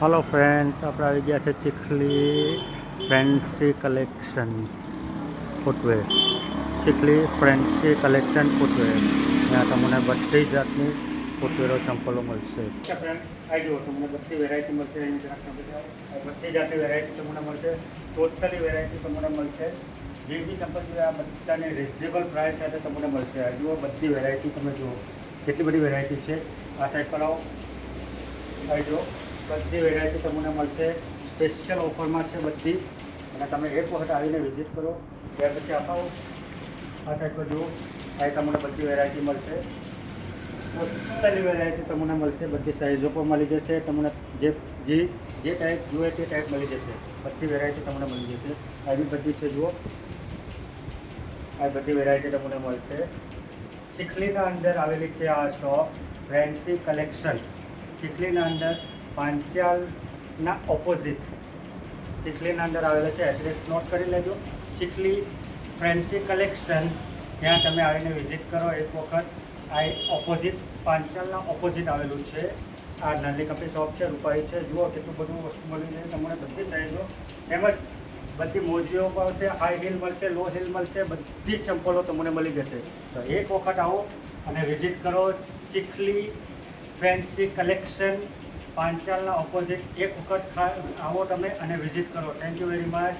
Hello friends, આપણે આવી ગયા છે Chikhli fancy collection footwear. Chikhli fancy collection footwear. ત્યાં તમને બધી જાતની ફૂટવેરો ચંપલો મળશે. ફ્રેન્ડ આવી જુઓ, તમને બધી વેરાયટી મળશે. એની બધી જાતની વેરાયટી તમને મળશે. ટોટલી વેરાયટી તમને મળશે. જે બી ચંપલ જોઈએ આ બધાની રિઝનેબલ પ્રાઇસ સાથે તમને મળશે. આ જુઓ બધી વેરાયટી તમે જુઓ કેટલી બધી વેરાયટી છે. આ સાઈડ પર આવો, આવી જુઓ બધી વેરાયટી તમને મળશે. સ્પેશિયલ ઓફરમાં છે બધી, અને તમે એક વખત આવીને વિઝિટ કરો. ત્યાર પછી આપાઓ આ સાઈડ પર જુઓ, આ તમને બધી વેરાયટી મળશે. ટોટલી વેરાયટી તમને મળશે. બધી સાઇઝો પણ મળી જશે. તમને જે ટાઈપ જોઈએ તે ટાઈપ મળી જશે. બધી વેરાયટી તમને મળી જશે. આવી બધી છે જુઓ, આ બધી વેરાયટી તમને મળશે. ચીખલીના અંદર આવેલી છે આ શોપ ફેન્સી કલેક્શન. ચીખલીના અંદર પાંચાલના ઓપોઝિટ ચીખલીના અંદર આવેલો છે. એડ્રેસ નોટ કરી લેજો, ચીખલી ફેન્સી કલેક્શન. ત્યાં તમે આવીને વિઝિટ કરો એક વખત. આ ઓપોઝિટ પાંચાલના ઓપોઝિટ આવેલું છે. આ નાની કપી શોપ છે, રૂપાઈ છે. જુઓ કેટલું બધું વસ્તુ મળી જાય તમને. બધી સાઇઝો તેમજ બધી મોજીઓ મળશે. હાઈ હીલ મળશે, લો હીલ મળશે. બધી ચંપલો તમને મળી જશે. તો એક વખત આવો અને વિઝિટ કરો ચીખલી ફેન્સી કલેક્શન પાંચાલના ઓપોઝિટ. એક વખત આવો તમે અને વિઝિટ કરો. Thank you very much.